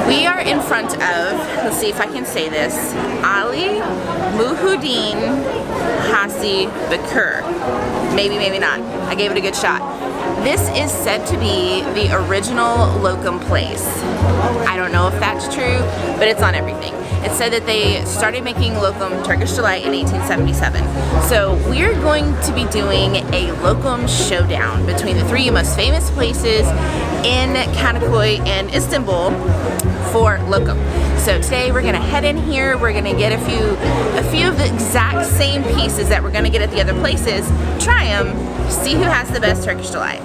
We are in front of, let's see if I can say this, Ali, Muhiddin, Haci, Bekir. Maybe, maybe not. I gave it a good shot. This is said to be the original locum place. I don't know if that's true, but it's on everything. It said that they started making locum Turkish delight in 1877. So we're going to be doing a locum showdown between the three most famous places in Kadikoy and Istanbul for locum. So today we're gonna head in here, we're gonna get a few of the exact same pieces that we're gonna get at the other places, try them, see who has the best Turkish delight.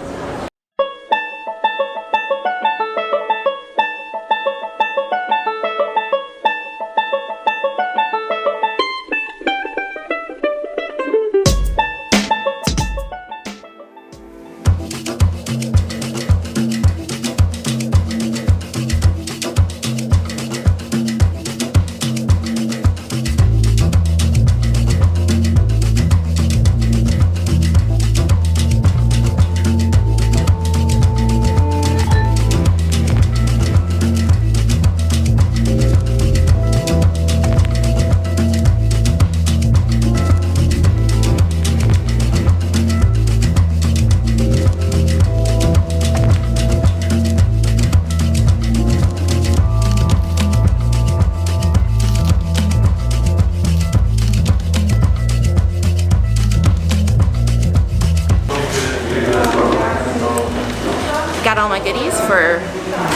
Got all my goodies for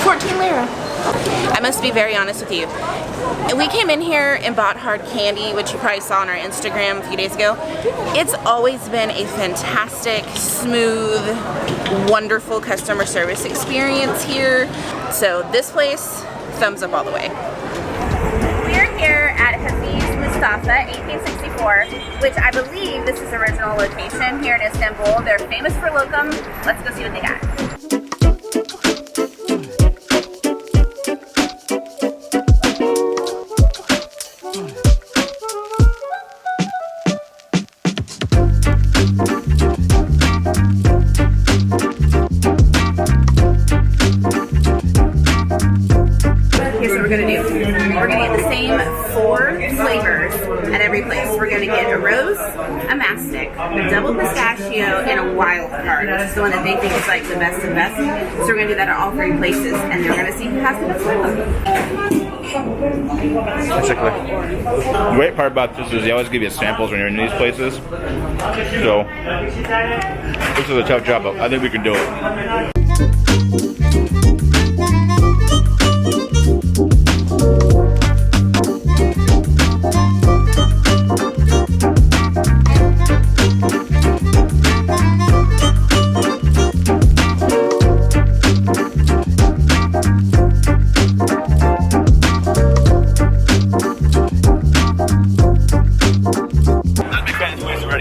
14 lira. I must be very honest with you. We came in here and bought hard candy, which you probably saw on our Instagram a few days ago. It's always been a fantastic, smooth, wonderful customer service experience here. So this place, thumbs up all the way. We're here at Hafiz Mustafa, 1864, which I believe this is the original location here in Istanbul. They're famous for locum. Let's go see what they got. Here's what we're gonna do. We're gonna get the same 4 flavors at every place. We're gonna get a rose, a mastic, a double pistachio, and a wild card, which is the one that they think is like the best of best. So we're gonna do that at all 3 places, and they're gonna see who has the best one. Basically. The great part about this is they always give you samples when you're in these places. So this is a tough job, but I think we can do it.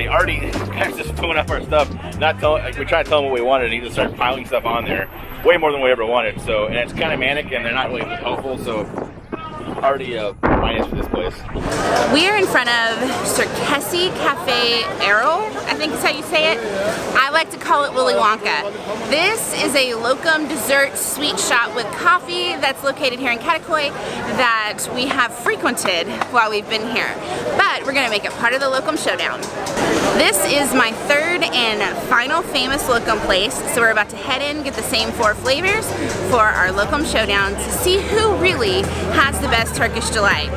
Already just pulling up our stuff, not telling, like, we tried to tell him what we wanted and he just started piling stuff on there, way more than we ever wanted. So, and it's kind of manic and they're not really helpful, so already minus for this place. We are in front of Turkish Cafe Erol, I think is how you say it. I like to call it Willy Wonka. This is a locum dessert sweet shop with coffee that's located here in Kadikoy that we have frequented while we've been here. But we're gonna make it part of the locum showdown. This is my 3rd and final famous locum place, so we're about to head in, get the same 4 flavors for our locum showdown to see who really has the best Turkish delight.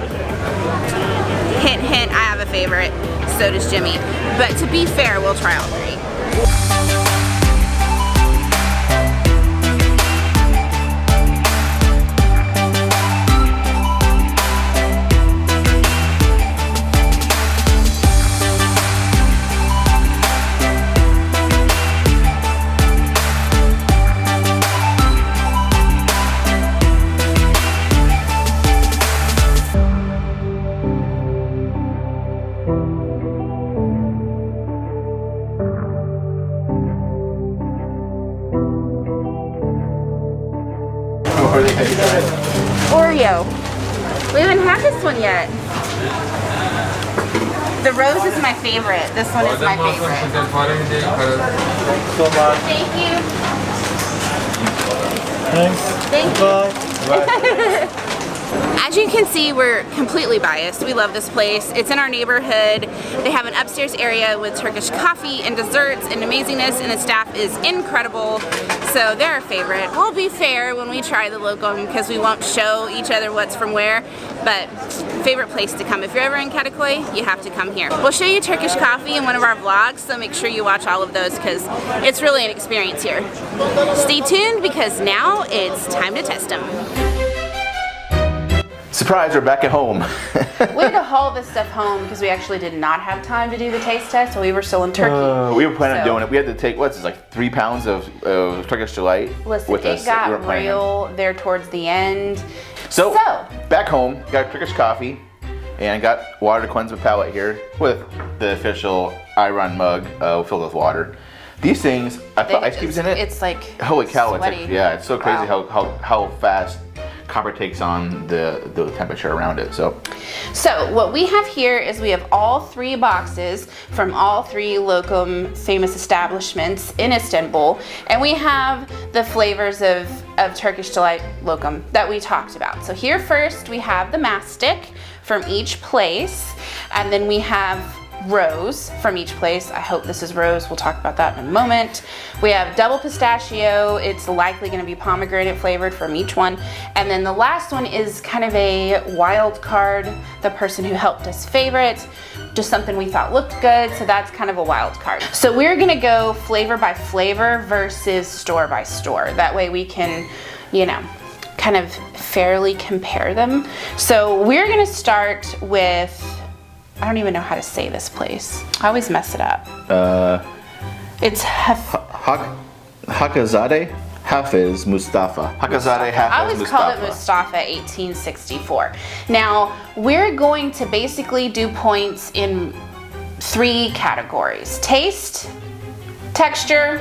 Hint, hint, I have a favorite, so does Jimmy. But to be fair, we'll try all 3. Oreo. We haven't had this one yet. The rose is my favorite. This one is my favorite. Thank you. Thanks. Thank you. Bye. Bye. As you can see, we're completely biased. We love this place. It's in our neighborhood. They have an upstairs area with Turkish coffee and desserts and amazingness, and the staff is incredible. So they're our favorite. We'll be fair when we try the local because we won't show each other what's from where, but favorite place to come. If you're ever in Kadikoy, you have to come here. We'll show you Turkish coffee in one of our vlogs, so make sure you watch all of those because it's really an experience here. Stay tuned because now it's time to test them. Surprise, we're back at home. We had to haul this stuff home because we actually did not have time to do the taste test, so we were still in Turkey. We were planning on doing it. We had to take, what's this, like 3 pounds of Turkish delight Listen, with us. It got real there towards the end. So, back home, got Turkish coffee and got water to cleanse the palate here with the official Iron mug filled with water. These things, I put ice cubes in it. It's like holy cow! sweaty. It's like, yeah, it's so crazy Wow. how fast copper takes on the temperature around it. So what we have here is we have all 3 boxes from all 3 Locum famous establishments in Istanbul, and we have the flavors of Turkish Delight Locum that we talked about. So here first we have the Mastic from each place, and then we have Rose from each place. I hope this is Rose. We'll talk about that in a moment. We have double pistachio. It's likely going to be pomegranate flavored from each one. And then the last one is kind of a wild card, the person who helped us favorite. Just something we thought looked good, so that's kind of a wild card. So we're going to go flavor by flavor versus store by store. That way we can, you know, kind of fairly compare them. So we're going to start with, I don't even know how to say this place. I always mess it up. It's Hakizadeh Hafiz Mustafa. Hakizadeh Hafiz Mustafa. I always call it Mustafa 1864. Now, we're going to basically do points in 3 categories: taste, texture,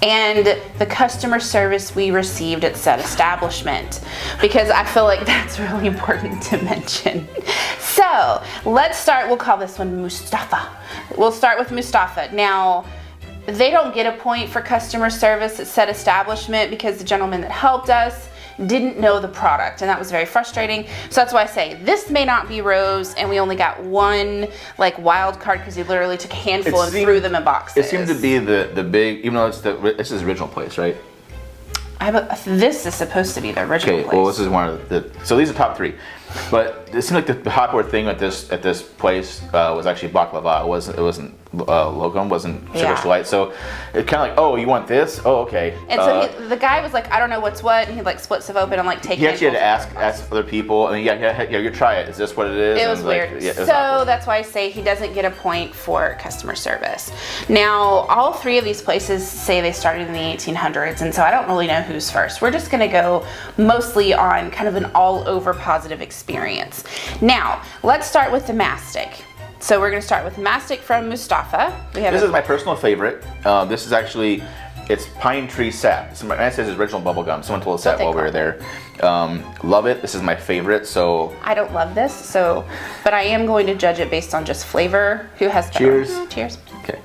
and the customer service we received at said establishment, because I feel like that's really important to mention. So let's start, we'll call this one Mustafa. We'll start with Mustafa. Now, they don't get a point for customer service at said establishment because the gentleman that helped us didn't know the product, and that was very frustrating. So that's why I say this may not be Rose, and we only got 1 like wild card because he literally took a handful and threw them in boxes. It seemed to be the big, even though this is the original place, right? This is supposed to be the original place. Well, this is one of so these are top 3. But it seemed like the popular thing at this place was actually baklava. It wasn't Locum, wasn't Turkish Delight. So it's kind of like, oh, you want this? Oh, okay. And so the guy was like, I don't know what's what, and he like splits stuff open and like take. He actually had to ask other people. I mean, yeah, you try it. Is this what it is? It was weird. Like, yeah, it was so awkward. that's why I say he doesn't get a point for customer service. Now, all 3 of these places say they started in the 1800s, and so I don't really know who's first. We're just gonna go mostly on kind of an all-over positive experience. Now, let's start with the Mastic. So we're going to start with Mastic from Mustafa. This is my personal favorite. This is actually, it's pine tree sap. It says his original bubble gum. Someone told us that while we were there. Love it. This is my favorite. So I don't love this, but I am going to judge it based on just flavor. Who has better? Cheers. Cheers. Okay.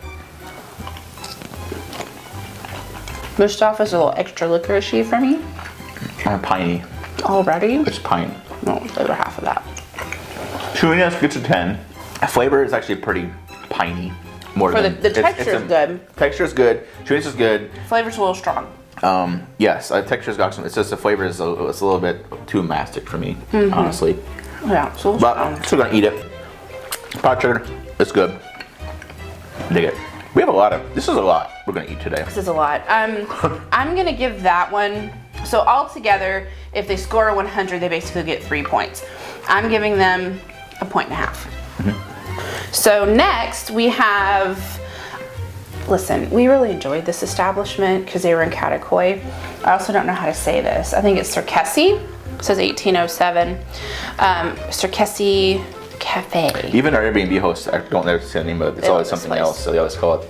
Mustafa's a little extra licoricey for me. Piney. Already? It's pine. No, over half of that. Chewiness gets a 10. Flavor is actually pretty piney. The texture is good. Texture is good. Chewiness is good. Flavor's a little strong. Yes, texture's got some. It's just the flavor is a little bit too mastic for me, honestly. Yeah, it's a little strong. But still gonna eat it. Pot sugar, it's good. Dig it. We have a lot of. This is a lot we're gonna eat today. This is a lot. I'm gonna give that one. So altogether, if they score a 100, they basically get 3 points. I'm giving them a 1.5. So next we have, listen, we really enjoyed this establishment because they were in Kadikoy. I also don't know how to say this. I think it's Circassi. It says 1807. Circassi Cafe. Even our Airbnb hosts, I don't know the name of it. It's always something else, so they always call it.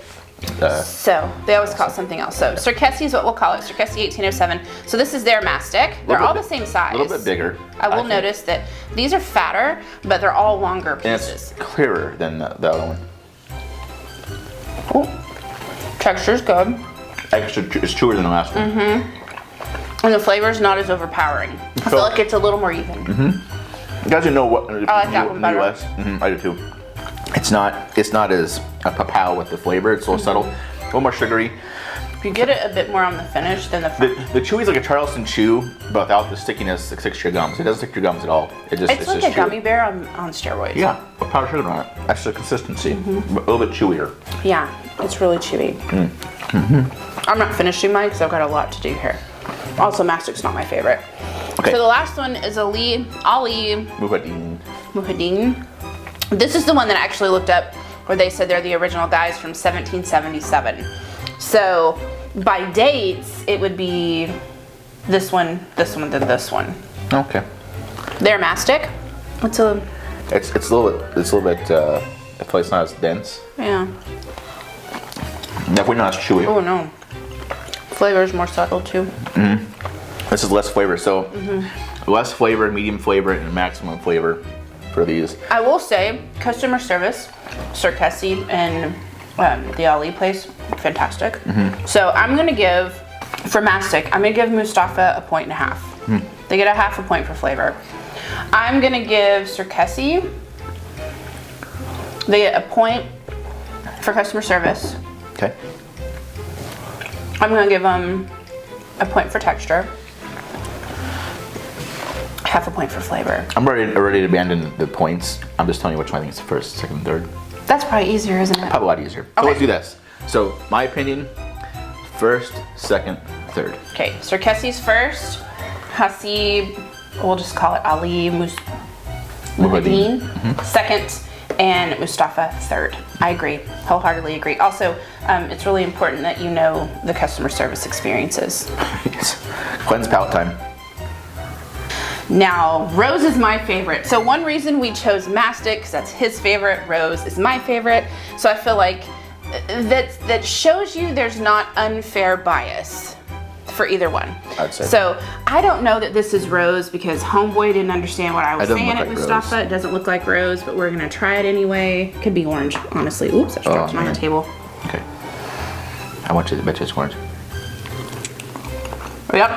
So they always call it something else. So Circassi is what we'll call it. Circassi 1807. So this is their Mastic. They're all the same size. A little bit bigger. I will notice that these are fatter, but they're all longer pieces. And it's clearer than the other one. Oh, texture's good. Extra, it's chewer than the last one. And the flavor's not as overpowering. I feel like it's a little more even. You guys know what? I like that one better. US, I do too. It's not as a pow with the flavor. It's a little subtle, a little more sugary. If you get it a bit more on the finish than the chewy is like a Charleston chew, but without the stickiness that sticks to your gums. It doesn't stick to your gums at all. It's like just a gummy bear on steroids. Yeah, with powdered sugar on it. That's the consistency, but a little bit chewier. Yeah, it's really chewy. I'm not finishing mine because I've got a lot to do here. Also, Mastic's not my favorite. Okay. So the last one is Ali Muhiddin. This is the one that I actually looked up where they said they're the original guys from 1777. So by dates, it would be this one, then this one. Okay. They're Mastic. It's a little bit. I feel like it's not as dense. Yeah. Definitely not as chewy. Oh no. Flavor is more subtle too. This is less flavor, so less flavor, medium flavor, and maximum flavor for these. I will say, customer service, Circassi and the Ali place, fantastic. So I'm gonna give, for Mastic, I'm gonna give Mustafa a 1.5. They get a 0.5 point for flavor. I'm gonna give Circassi, they get a 1 point for customer service. Okay. I'm gonna give them a 1 point for texture. 0.5 point for flavor. I'm ready to abandon the points. I'm just telling you which one I think is the first, second, third. That's probably easier, isn't it? Probably a lot easier. So let's do this. So my opinion, first, second, third. Okay, Circassi's first, Haci, we'll just call it Ali Muhiddin, second, and Mustafa third. I agree, wholeheartedly agree. Also, it's really important that you know the customer service experiences. Yes. Cleanse palate time. Now, Rose is my favorite. So one reason we chose Mastic, because that's his favorite, Rose is my favorite. So I feel like that shows you there's not unfair bias for either one. I'd say. So I don't know that this is Rose because Homeboy didn't understand what I was saying at like Mustafa. Rose. It doesn't look like Rose, but we're gonna try it anyway. Could be orange, honestly. Oops, I dropped mine on the table. Okay. I want you to bet you it's orange. Yep.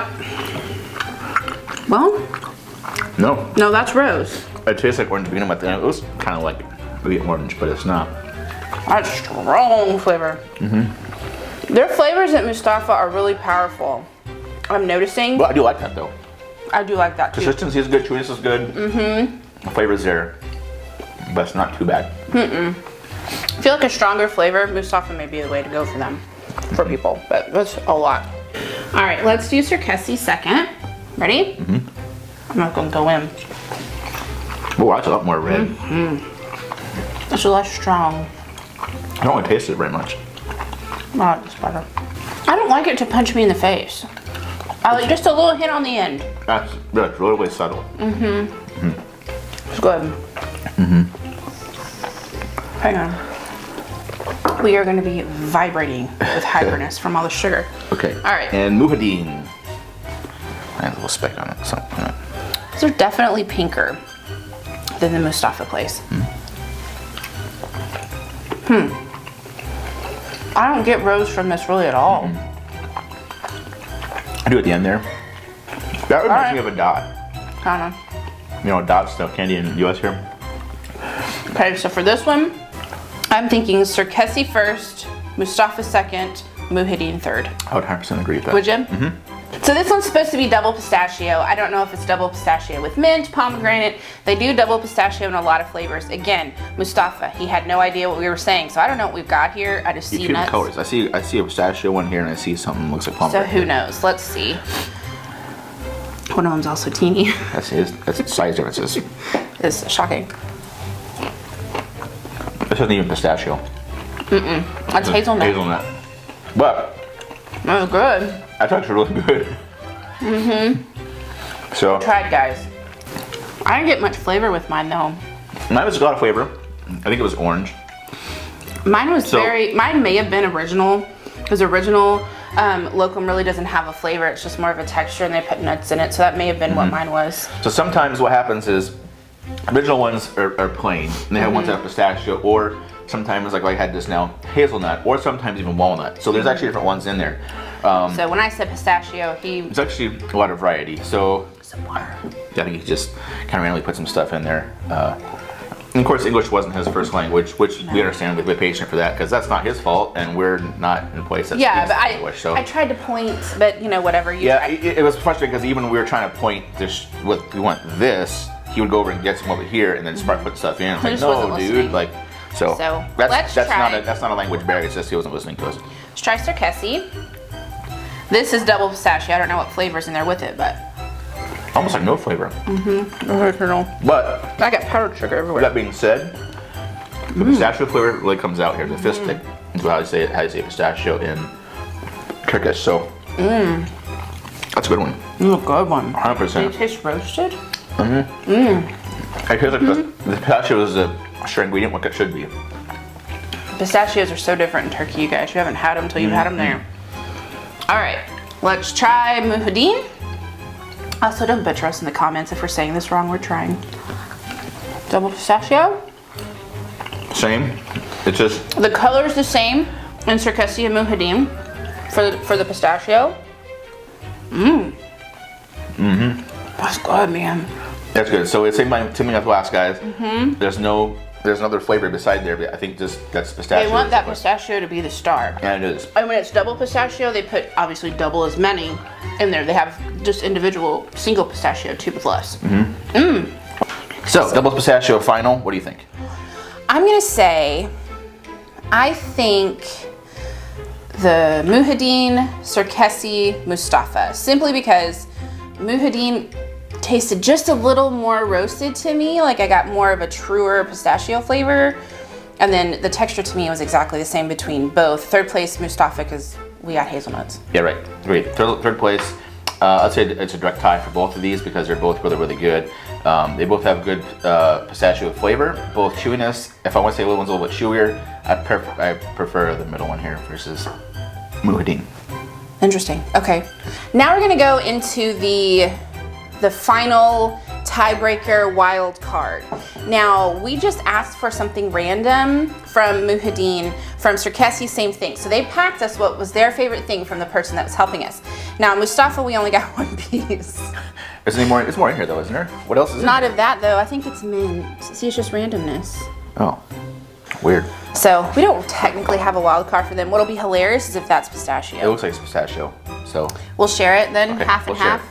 Well, no, that's Rose. it tastes like orange to begin with. And it was kind of like maybe orange, but it's not. That's strong flavor. Their flavors at Mustafa are really powerful. I'm noticing. Well, I do like that though. I do like that too. Consistency is good, chewiness is good. The flavor's there, but it's not too bad. I feel like a stronger flavor, Mustafa may be the way to go for them, for people, but that's a lot. All right, let's do Circassi second. Ready? I'm not gonna go in. Oh, that's a lot more red. It's less strong. I don't want to taste it very much. Oh, it's better. I don't like it to punch me in the face. I like just a little hit on the end. That's really subtle. It's good. Hang on. We are going to be vibrating with hyperness from all the sugar. Okay. All right. And Muhiddin. I have a little speck on it. Something on it. These are definitely pinker than the Mustafa place. I don't get rose from this really at all. I do at the end there. That reminds me of a dot. Kinda. You know, Dot's the candy in the US here. Okay, so for this one, I'm thinking Circassi first, Mustafa second, Muhiddin third. I would 100% agree with that. Would you? So this one's supposed to be double pistachio. I don't know if it's double pistachio with mint, pomegranate. They do double pistachio in a lot of flavors. Again, Mustafa, he had no idea what we were saying, so I don't know what we've got here. I just see nuts. Colors. I see a pistachio one here, and I see something that looks like So pomegranate. who knows? Let's see. One of them's also teeny. That's size differences. It's shocking. This isn't even pistachio. That's hazelnut. Hazelnut. But That was good. that's actually really good. So Tried, guys. I didn't get much flavor with mine though. mine was a lot of flavor. I think it was orange. Mine was mine may have been original. Because original Locum really doesn't have a flavor. It's just more of a texture and they put nuts in it. So that may have been what mine was. So sometimes what happens is original ones are plain and they have ones that have pistachio, or sometimes like I had this now, hazelnut, or sometimes even walnut. So there's actually different ones in there. So when I said pistachio, It's actually a lot of variety. So some water. I think he just kind of randomly put some stuff in there. And of course, English wasn't his first language, which we understand. We're patient for that because that's not his fault, and we're not in a place that speaks English. So I tried to point, but you know, whatever. It was frustrating because even when we were trying to point this, what we want this, he would go over and get some over here, and then start putting stuff in. It's like, no, dude, like, so that's not a language barrier. It's just he wasn't listening to us. Let's try Circassi. This is double pistachio. I don't know what flavor's in there with it, but almost like no flavor. But I got powdered sugar everywhere. That being said, the pistachio flavor really comes out here. The fistic is how you say pistachio in Turkish. So that's a good one. A good one. 100%. Do you taste roasted? I taste like the pistachio is a extra ingredient like it should be. Pistachios are so different in Turkey, you guys. You haven't had them until you've had them there. All right, let's try Muhiddin. Also, don't butcher us in the comments if we're saying this wrong. We're trying. Double pistachio. Same. It's just the color's the same in Circassi and Muhiddin for the pistachio. That's good, man. That's good. So it's same as the last guys. There's another flavor beside there, but I think that's pistachio. They want that pistachio to be the star. Yeah, it is. And when it's double pistachio, they put obviously double as many in there. They have just individual single pistachio too with less. So double pistachio final. What do you think? I'm gonna say, I think the Muhiddin, Circassi, Mustafa, simply because Muhiddin tasted just a little more roasted to me. Like I got more of a truer pistachio flavor. And then the texture to me was exactly the same between both. Third place, Mustafa, because we got hazelnuts. Yeah, right. Great. Third place. I'd say it's a direct tie for both of these because they're both really good. They both have good pistachio flavor, both chewiness. If I want to say the little one's a little bit chewier, I prefer the middle one here versus Muhiddin. Interesting. Okay. Now we're gonna go into the final tiebreaker wild card. Now, we just asked for something random from Muhiddin, from Circassi, same thing. So they packed us what was their favorite thing from the person that was helping us. Now, Mustafa, we only got one piece. Is there more? It's more in here though, isn't there? What else is in Not here? of that though. I think it's mint. See, it's just randomness. Oh, weird. So we don't technically have a wild card for them. What'll be hilarious is if that's pistachio. It looks like it's pistachio. So we'll share it then, okay, half and half.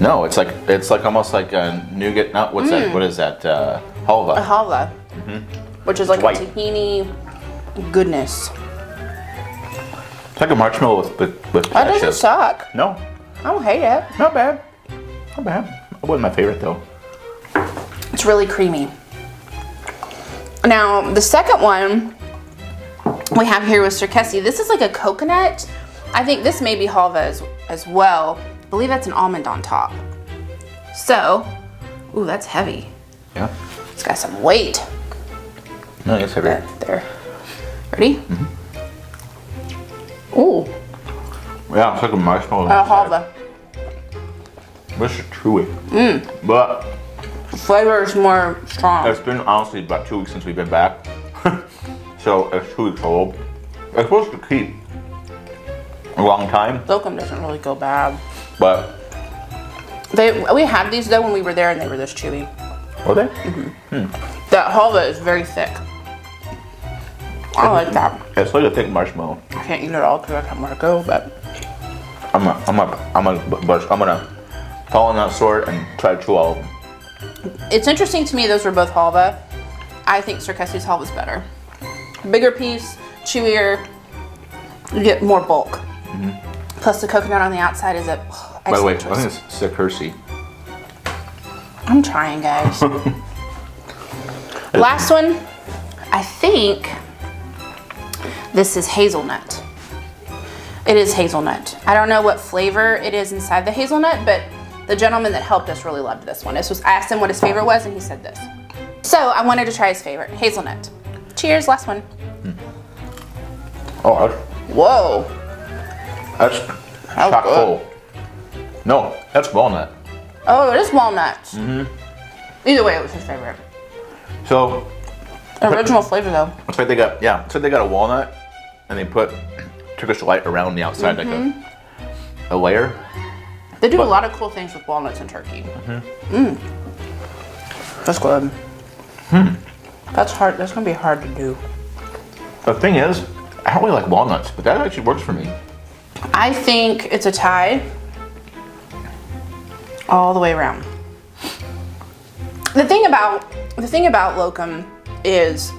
No, it's like almost like a nougat. Not what's that? What is that? Halva. A halva, which is like White. a tahini goodness. It's like a marshmallow with That pistachio. doesn't suck. No, I don't hate it. not bad. Not bad. It wasn't my favorite though. It's really creamy. Now, the second one we have here with Circassi, this is like a coconut. I think this may be halva as well. I believe that's an almond on top. So, ooh, that's heavy. Yeah. It's got some weight. No, it's heavy. There. Ready? Ooh, Yeah, it's like a marshmallow. halva. This is chewy. But The flavor is more strong. it's been honestly about 2 weeks since we've been back. So it's 2 weeks old. It's supposed to keep a long time, Locum doesn't really go bad. but We had these though when we were there and they were this chewy. were they? That halva is very thick. I like that. It's like a thick marshmallow. I can't eat it all because I have more to go, but I'm gonna fall on that sword and try to chew all of them. it's interesting to me those were both halva. I think Circassi's halva is better. Bigger piece, chewier, you get more bulk. Plus the coconut on the outside is a By the way, I excellent think choice. it's Circassi. I'm trying, guys. Last one, I think this is hazelnut. It is hazelnut. I don't know what flavor it is inside the hazelnut, but the gentleman that helped us really loved this one. I asked him what his favorite was, and he said this. So I wanted to try his favorite, hazelnut. Cheers, last one. Oh, Whoa. that's chock full. No, that's walnut. Oh, it is walnuts. Either way, it was his favorite. So, Original flavor though. Looks like they got, yeah, looks like they got a walnut and they put Turkish Delight around the outside like a layer. They do a lot of cool things with walnuts in Turkey. That's good. That's hard. That's gonna be hard to do. The thing is, I don't really like walnuts, but that actually works for me. I think it's a tie all the way around. The thing about Locum is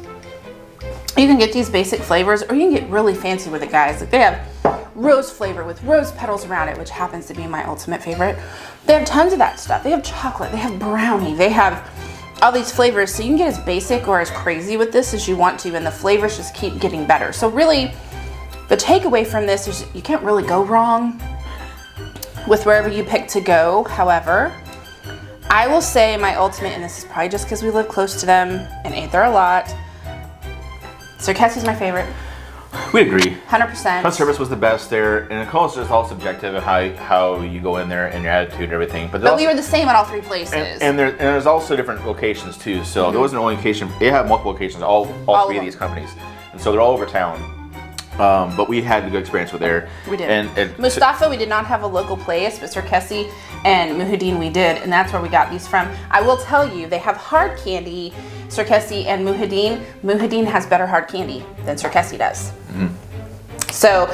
you can get these basic flavors or you can get really fancy with it, guys. Like they have rose flavor with rose petals around it, which happens to be my ultimate favorite. They have tons of that stuff. They have chocolate, they have brownie, they have all these flavors. So you can get as basic or as crazy with this as you want to, and the flavors just keep getting better. So really, the takeaway from this is you can't really go wrong with wherever you pick to go. However, I will say my ultimate, and this is probably just because we live close to them and ate there a lot, Circassi's my favorite. We agree. 100%. Customer service was the best there, and of course it's all subjective of how you go in there and your attitude and everything. But we were the same at all three places. And there's also different locations too. So there wasn't only location. They have multiple locations. All three of these companies, and so they're all over town. But we had a good experience with there. We did. And Mustafa, we did not have a local place, but Circassi and Muhiddin we did, and that's where we got these from. I will tell you, they have hard candy, Circassi and Muhiddin. Muhiddin has better hard candy than Circassi does. So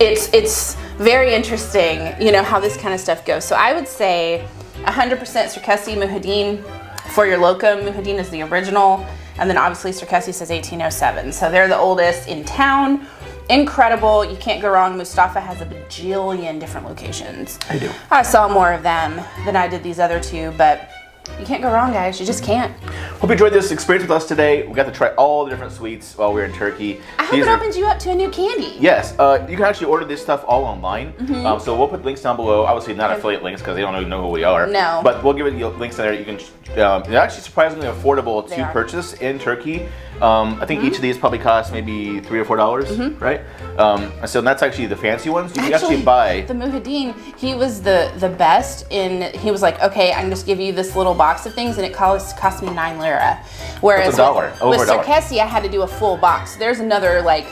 it's very interesting, you know, how this kind of stuff goes. So I would say 100% Circassi, Muhiddin for your Locum. Muhiddin is the original, and then obviously Circassi says 1807. So they're the oldest in town. Incredible, you can't go wrong. Mustafa has a bajillion different locations. I do. I saw more of them than I did these other two, but you can't go wrong, guys. You just can't. Hope you enjoyed this experience with us today. We got to try all the different sweets while we were in Turkey. I hope it opens you up to a new candy. Yes, you can actually order this stuff all online. So we'll put links down below. Obviously not affiliate links because they don't even know who we are. No. But we'll give you links in there. You can. They're actually surprisingly affordable to purchase in Turkey. I think each of these probably costs maybe $3 or $4, right? So that's actually the fancy ones. You can actually buy. The Muhiddin, he was the best in. He was like, okay, I can just give you this little box of things, and it cost me 9 lira. Whereas with Circassi, I had to do a full box. There's another like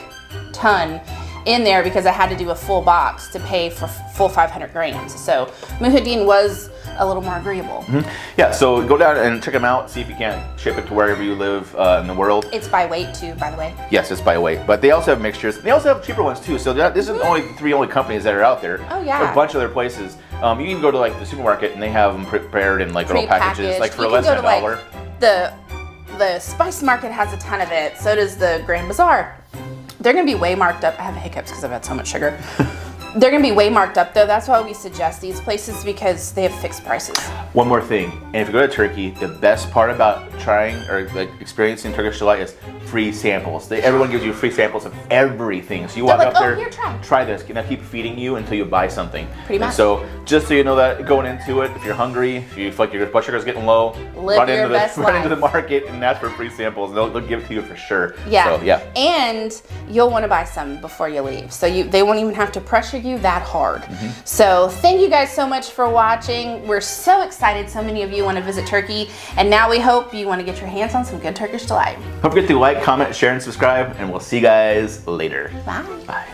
ton in there because I had to do a full box to pay for full 500 grams. So Muhiddin was a little more agreeable. Yeah, so go down and check them out. See if you can ship it to wherever you live in the world. It's by weight too, by the way. Yes, it's by weight. But they also have mixtures. They also have cheaper ones too. So this is only the only companies that are out there. Oh yeah. There's a bunch of other places. You can go to like the supermarket and they have them prepared in like little packages, like for less than $1. Like, the Spice Market has a ton of it. So does the Grand Bazaar. They're gonna be way marked up. I have hiccups because I've had so much sugar. They're gonna be way marked up though. That's why we suggest these places because they have fixed prices. One more thing, and if you go to Turkey, the best part about trying or like experiencing Turkish Delight is free samples. Everyone gives you free samples of everything. So you walk up there, here, try this, and I keep feeding you until you buy something. Pretty much. And so just so you know that going into it, if you're hungry, if you feel like your blood sugar's getting low, run into the market and ask for free samples. And they'll give it to you for sure. Yeah. So, yeah. And you'll want to buy some before you leave. So they won't even have to pressure you that hard. So thank you guys so much for watching. We're so excited so many of you want to visit Turkey, and now we hope you want to get your hands on some good Turkish Delight. Don't forget to like, comment, share, and subscribe, and we'll see you guys later. Bye. Bye.